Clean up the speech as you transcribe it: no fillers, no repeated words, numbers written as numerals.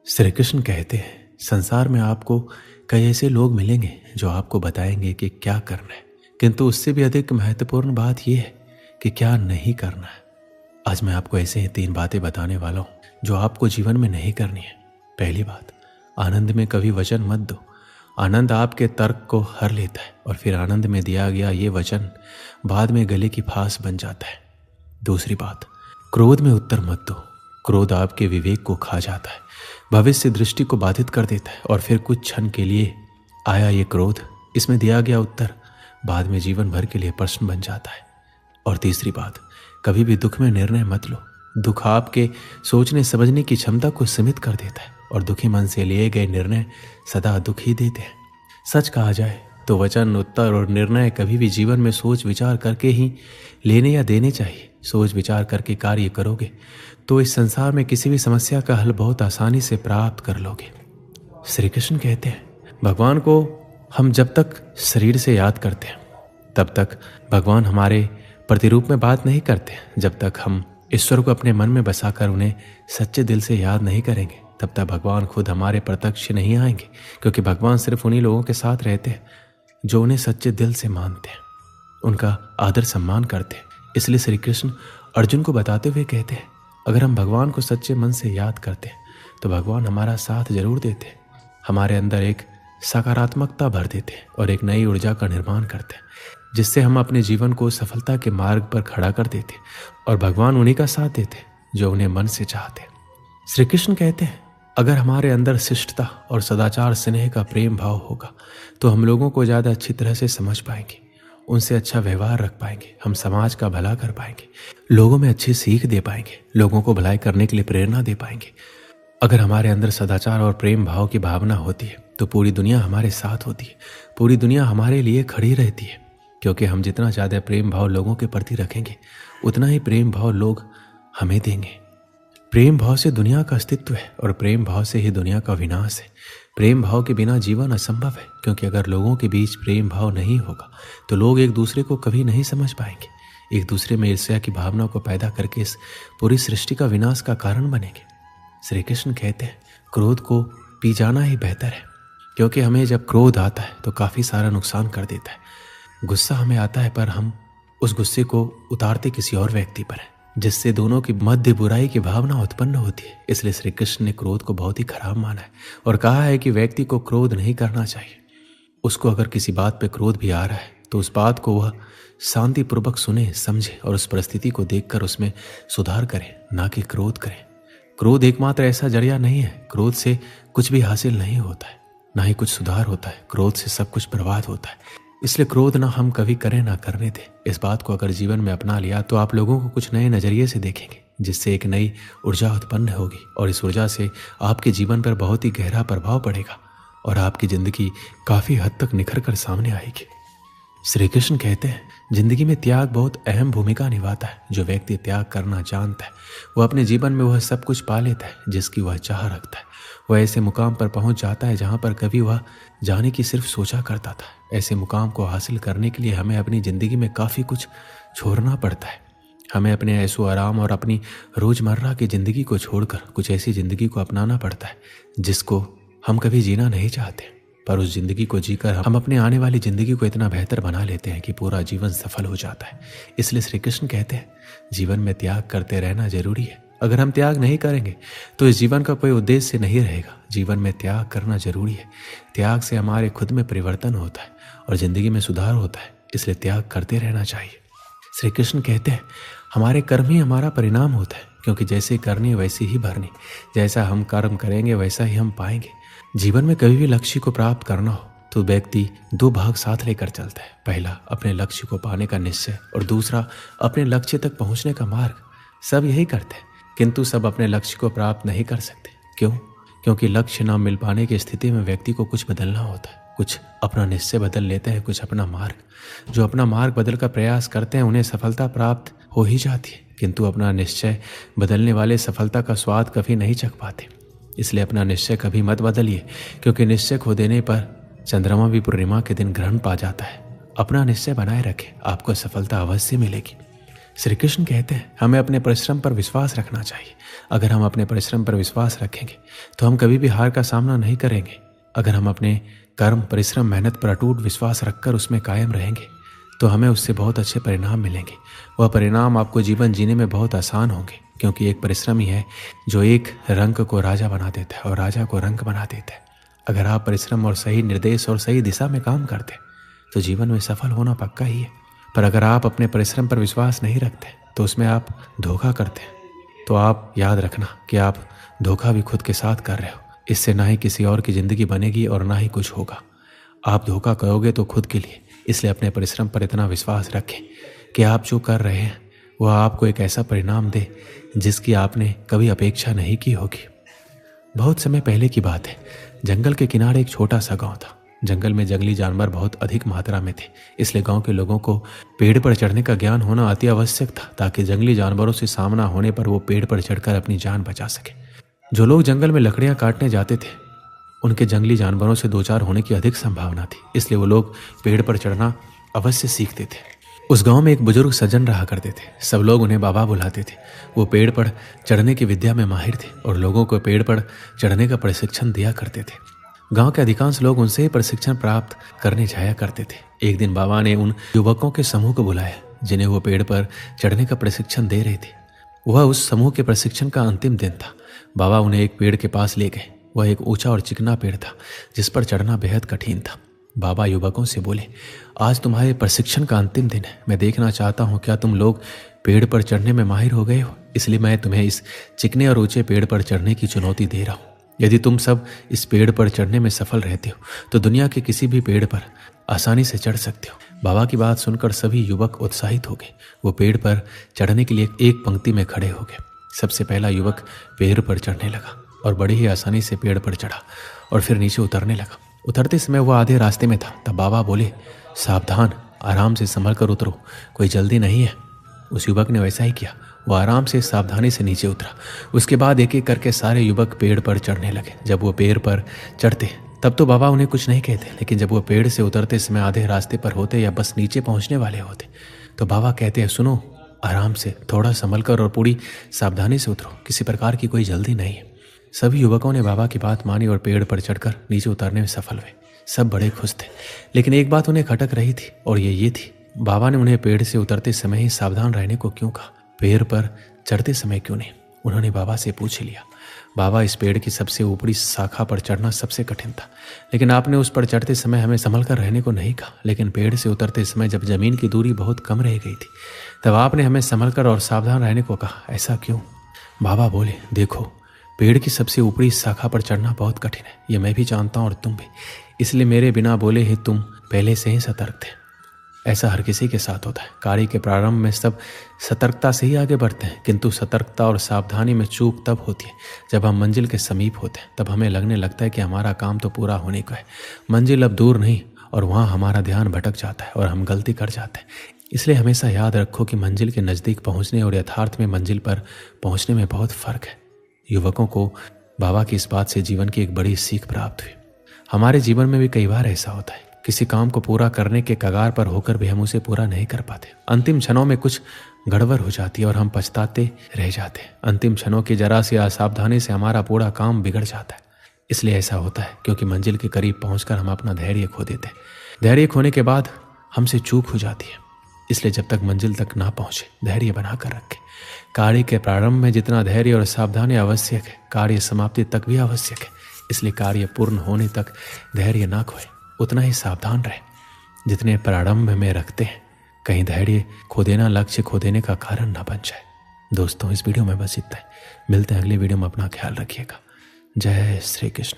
श्री कृष्ण कहते हैं संसार में आपको कई ऐसे लोग मिलेंगे जो आपको बताएंगे कि क्या करना है, किंतु उससे भी अधिक महत्वपूर्ण बात यह है कि क्या नहीं करना है। आज मैं आपको ऐसे ही 3 बातें बताने वाला हूं जो आपको जीवन में नहीं करनी है। पहली बात, आनंद में कभी वचन मत दो। आनंद आपके तर्क को हर लेता है और फिर आनंद में दिया गया ये वचन बाद में गले की फांस बन जाता है। दूसरी बात, क्रोध में उत्तर मत दो। क्रोध आपके विवेक को खा जाता है, भविष्य दृष्टि को बाधित कर देता है और फिर कुछ क्षण के लिए आया ये क्रोध, इसमें दिया गया उत्तर बाद में जीवन भर के लिए प्रश्न बन जाता है। और तीसरी बात, कभी भी दुख में निर्णय मत लो। दुख आपके सोचने समझने की क्षमता को सीमित कर देता है और दुखी मन से लिए गए निर्णय सदा दुख ही देते हैं। सच कहा जाए तो वचन, उत्तर और निर्णय कभी भी जीवन में सोच विचार करके ही लेने या देने चाहिए। सोच विचार करके कार्य करोगे तो इस संसार में किसी भी समस्या का हल बहुत आसानी से प्राप्त कर लोगे। श्री कृष्ण कहते हैं भगवान को हम जब तक शरीर से याद करते हैं तब तक भगवान हमारे प्रतिरूप में बात नहीं करते। जब तक हम ईश्वर को अपने मन में बसाकर उन्हें सच्चे दिल से याद नहीं करेंगे तब तक भगवान खुद हमारे प्रत्यक्ष नहीं आएंगे, क्योंकि भगवान सिर्फ उन्हीं लोगों के साथ रहते हैं जो उन्हें सच्चे दिल से मानते हैं, उनका आदर सम्मान करते हैं। इसलिए श्री कृष्ण अर्जुन को बताते हुए कहते हैं अगर हम भगवान को सच्चे मन से याद करते हैं तो भगवान हमारा साथ जरूर देते हैं, हमारे अंदर एक सकारात्मकता भर देते हैं और एक नई ऊर्जा का निर्माण करते हैं, जिससे हम अपने जीवन को सफलता के मार्ग पर खड़ा कर देते हैं और भगवान उन्हीं का साथ देते हैं जो उन्हें मन से चाहते हैं। श्री कृष्ण कहते हैं अगर हमारे अंदर शिष्टता और सदाचार स्नेह का प्रेम भाव होगा तो हम लोगों को ज़्यादा अच्छी तरह से समझ पाएंगे, उनसे अच्छा व्यवहार रख पाएंगे, हम समाज का भला कर पाएंगे, लोगों में अच्छी सीख दे पाएंगे, लोगों को भलाई करने के लिए प्रेरणा दे पाएंगे। अगर हमारे अंदर सदाचार और प्रेम भाव की भावना होती है तो पूरी दुनिया हमारे साथ होती है, पूरी दुनिया हमारे लिए खड़ी रहती है, क्योंकि हम जितना ज़्यादा प्रेम भाव लोगों के प्रति रखेंगे उतना ही प्रेम भाव लोग हमें देंगे। प्रेम भाव से दुनिया का अस्तित्व है और प्रेम भाव से ही दुनिया का विनाश है। प्रेम भाव के बिना जीवन असंभव है, क्योंकि अगर लोगों के बीच प्रेम भाव नहीं होगा तो लोग एक दूसरे को कभी नहीं समझ पाएंगे, एक दूसरे में ईर्ष्या की भावना को पैदा करके इस पूरी सृष्टि का विनाश का कारण बनेंगे। श्री कृष्ण कहते हैं क्रोध को पी जाना ही बेहतर है, क्योंकि हमें जब क्रोध आता है तो काफ़ी सारा नुकसान कर देता है। गुस्सा हमें आता है पर हम उस गुस्से को उतारते किसी और व्यक्ति पर है, जिससे दोनों की मध्य बुराई की भावना उत्पन्न होती है। इसलिए श्री कृष्ण ने क्रोध को बहुत ही खराब माना है और कहा है कि व्यक्ति को क्रोध नहीं करना चाहिए। उसको अगर किसी बात पे क्रोध भी आ रहा है तो उस बात को वह शांतिपूर्वक सुने, समझे और उस परिस्थिति को देखकर उसमें सुधार करे, ना कि क्रोध करे। क्रोध एकमात्र ऐसा जरिया नहीं है, क्रोध से कुछ भी हासिल नहीं होता है, ना ही कुछ सुधार होता है, क्रोध से सब कुछ बर्बाद होता है। इसलिए क्रोध ना हम कभी करें ना करने दें। इस बात को अगर जीवन में अपना लिया तो आप लोगों को कुछ नए नज़रिए से देखेंगे, जिससे एक नई ऊर्जा उत्पन्न होगी और इस ऊर्जा से आपके जीवन पर बहुत ही गहरा प्रभाव पड़ेगा और आपकी ज़िंदगी काफ़ी हद तक निखर कर सामने आएगी। श्री कृष्ण कहते हैं जिंदगी में त्याग बहुत अहम भूमिका निभाता है। जो व्यक्ति त्याग करना जानता है वह अपने जीवन में वह सब कुछ पा लेता है जिसकी वह चाह रखता है। वह ऐसे मुकाम पर पहुंच जाता है जहां पर कभी वह जाने की सिर्फ सोचा करता था। ऐसे मुकाम को हासिल करने के लिए हमें अपनी ज़िंदगी में काफ़ी कुछ छोड़ना पड़ता है। हमें अपने ऐशो आराम और अपनी रोज़मर्रा की ज़िंदगी को छोड़कर कुछ ऐसी ज़िंदगी को अपनाना पड़ता है जिसको हम कभी जीना नहीं चाहते, पर उस ज़िंदगी को जीकर हम अपने आने वाली ज़िंदगी को इतना बेहतर बना लेते हैं कि पूरा जीवन सफल हो जाता है। इसलिए श्री कृष्ण कहते हैं जीवन में त्याग करते रहना जरूरी है। अगर हम त्याग नहीं करेंगे तो इस जीवन का कोई उद्देश्य नहीं रहेगा। जीवन में त्याग करना जरूरी है। त्याग से हमारे खुद में परिवर्तन होता है और ज़िंदगी में सुधार होता है, इसलिए त्याग करते रहना चाहिए। श्री कृष्ण कहते हैं हमारे कर्म ही हमारा परिणाम होता है, क्योंकि जैसे करनी वैसी ही भरनी। जैसा हम कर्म करेंगे वैसा ही हम पाएंगे। जीवन में कभी भी लक्ष्य को प्राप्त करना हो तो व्यक्ति 2 भाग साथ लेकर चलता है। पहला अपने लक्ष्य को पाने का निश्चय और दूसरा अपने लक्ष्य तक पहुंचने का मार्ग। सब यही करते हैं, किंतु सब अपने लक्ष्य को प्राप्त नहीं कर सकते। क्यों? क्योंकि लक्ष्य न मिल पाने की स्थिति में व्यक्ति को कुछ बदलना होता है। कुछ अपना निश्चय बदल लेते हैं, कुछ अपना मार्ग। जो अपना मार्ग बदल का प्रयास करते हैं उन्हें सफलता प्राप्त हो ही जाती है, किंतु अपना निश्चय बदलने वाले सफलता का स्वाद कभी नहीं चख पाते। इसलिए अपना निश्चय कभी मत बदलिए, क्योंकि निश्चय खो देने पर चंद्रमा भी पूर्णिमा के दिन ग्रहण पा जाता है। अपना निश्चय बनाए रखें, आपको सफलता अवश्य मिलेगी। श्री कृष्ण कहते हैं हमें अपने परिश्रम पर विश्वास रखना चाहिए। अगर हम अपने परिश्रम पर विश्वास रखेंगे तो हम कभी भी हार का सामना नहीं करेंगे। अगर हम अपने कर्म, परिश्रम, मेहनत पर अटूट विश्वास रखकर उसमें कायम रहेंगे तो हमें उससे बहुत अच्छे परिणाम मिलेंगे। वह परिणाम आपको जीवन जीने में बहुत आसान होंगे, क्योंकि एक परिश्रम ही है जो एक रंक को राजा बना देता है और राजा को रंक बना देता है। अगर आप परिश्रम और सही निर्देश और सही दिशा में काम करते हैं तो जीवन में सफल होना पक्का ही है। पर अगर आप अपने परिश्रम पर विश्वास नहीं रखते तो उसमें आप धोखा करते हैं, तो आप याद रखना कि आप धोखा भी खुद के साथ कर रहे हो। इससे ना ही किसी और की ज़िंदगी बनेगी और ना ही कुछ होगा। आप धोखा करोगे तो खुद के लिए। इसलिए अपने परिश्रम पर इतना विश्वास रखें कि आप जो कर रहे हैं वह आपको एक ऐसा परिणाम दे जिसकी आपने कभी अपेक्षा नहीं की होगी। बहुत समय पहले की बात है, जंगल के किनारे एक छोटा सा गांव था। जंगल में जंगली जानवर बहुत अधिक मात्रा में थे, इसलिए गांव के लोगों को पेड़ पर चढ़ने का ज्ञान होना अति आवश्यक था, ताकि जंगली जानवरों से सामना होने पर वो पेड़ पर चढ़कर अपनी जान बचा सके। जो लोग जंगल में लकड़ियां काटने जाते थे उनके जंगली जानवरों से दो चार होने की अधिक संभावना थी, इसलिए वो लोग पेड़ पर चढ़ना अवश्य सीखते थे। उस गांव में एक बुजुर्ग सज्जन रहा करते थे। सब लोग उन्हें बाबा बुलाते थे। वो पेड़ पर चढ़ने की विद्या में माहिर थे और लोगों को पेड़ पर चढ़ने का प्रशिक्षण दिया करते थे। गांव के अधिकांश लोग उनसे ही प्रशिक्षण प्राप्त करने जाया करते थे। एक दिन बाबा ने उन युवकों के समूह को बुलाया जिन्हें वो पेड़ पर चढ़ने का प्रशिक्षण दे रहे थे। वह उस समूह के प्रशिक्षण का अंतिम दिन था। बाबा उन्हें एक पेड़ के पास ले गए। वह एक ऊंचा और चिकना पेड़ था जिस पर चढ़ना बेहद कठिन था। बाबा युवकों से बोले, आज तुम्हारे प्रशिक्षण का अंतिम दिन है। मैं देखना चाहता हूँ क्या तुम लोग पेड़ पर चढ़ने में माहिर हो गए हो। इसलिए मैं तुम्हें इस चिकने और ऊंचे पेड़ पर चढ़ने की चुनौती दे रहा हूँ। यदि तुम सब इस पेड़ पर चढ़ने में सफल रहते हो तो दुनिया के किसी भी पेड़ पर आसानी से चढ़ सकते हो। बाबा की बात सुनकर सभी युवक उत्साहित हो गए। वो पेड़ पर चढ़ने के लिए एक पंक्ति में खड़े हो गए। सबसे पहला युवक पेड़ पर चढ़ने लगा और बड़ी ही आसानी से पेड़ पर चढ़ा और फिर नीचे उतरने लगा। उतरते समय वह आधे रास्ते में था। तब बाबा बोले, सावधान, आराम से संभल कर उतरो, कोई जल्दी नहीं है। उस युवक ने वैसा ही किया। वह आराम से सावधानी से नीचे उतरा। उसके बाद एक एक करके सारे युवक पेड़ पर चढ़ने लगे। जब वो पेड़ पर चढ़ते तब तो बाबा उन्हें कुछ नहीं कहते, लेकिन जब वो पेड़ से उतरते समय आधे रास्ते पर होते या बस नीचे पहुंचने वाले होते तो बाबा कहते हैं, सुनो, आराम से, थोड़ा संभल कर और पूरी सावधानी से उतरो, किसी प्रकार की कोई जल्दी नहीं है। सभी युवकों ने बाबा की बात मानी और पेड़ पर चढ़कर नीचे उतरने में सफल हुए। सब बड़े खुश थे, लेकिन एक बात उन्हें खटक रही थी और ये थी, बाबा ने उन्हें पेड़ से उतरते समय ही सावधान रहने को क्यों कहा, पेड़ पर चढ़ते समय क्यों नहीं। उन्होंने बाबा से पूछ लिया, बाबा, इस पेड़ की सबसे ऊपरी शाखा पर चढ़ना सबसे कठिन था, लेकिन आपने उस पर चढ़ते समय हमें संभल कर रहने को नहीं कहा। लेकिन पेड़ से उतरते समय जब जमीन की दूरी बहुत कम रह गई थी तब आपने हमें संभल कर और सावधान रहने को कहा, ऐसा क्यों। बाबा बोले, देखो, पेड़ की सबसे ऊपरी शाखा पर चढ़ना बहुत कठिन है, ये मैं भी जानता हूँ और तुम भी। इसलिए मेरे बिना बोले ही तुम पहले से ही सतर्क थे। ऐसा हर किसी के साथ होता है। कार्य के प्रारंभ में सब सतर्कता से ही आगे बढ़ते हैं, किंतु सतर्कता और सावधानी में चूक तब होती है जब हम मंजिल के समीप होते हैं। तब हमें लगने लगता है कि हमारा काम तो पूरा होने को है, मंजिल अब दूर नहीं, और वहाँ हमारा ध्यान भटक जाता है और हम गलती कर जाते हैं। इसलिए हमेशा याद रखो कि मंजिल के नज़दीक पहुँचने और यथार्थ में मंजिल पर पहुँचने में बहुत फ़र्क है। युवकों को बाबा की इस बात से जीवन की एक बड़ी सीख प्राप्त हुई। हमारे जीवन में भी कई बार ऐसा होता है, किसी काम को पूरा करने के कगार पर होकर भी हम उसे पूरा नहीं कर पाते। अंतिम क्षणों में कुछ गड़बड़ हो जाती है और हम पछताते रह जाते हैं। अंतिम क्षणों की जरा सी असावधानी से हमारा पूरा काम बिगड़ जाता है। इसलिए ऐसा होता है क्योंकि मंजिल के करीब पहुंचकर हम अपना धैर्य खो देते हैं। धैर्य खोने के बाद हमसे चूक हो जाती है। इसलिए जब तक मंजिल तक ना पहुंचे धैर्य बना कर रखें। कार्य के प्रारंभ में जितना धैर्य और सावधानी आवश्यक है, कार्य समाप्ति तक भी आवश्यक है। इसलिए कार्य पूर्ण होने तक धैर्य ना खोए, उतना ही सावधान रहे जितने प्रारंभ में रखते हैं। कहीं धैर्य खो देना लक्ष्य खो देने का कारण ना बन जाए। दोस्तों, इस वीडियो में बस इतना ही। मिलते हैं अगली वीडियो में। अपना ख्याल रखिएगा। जय श्री कृष्ण।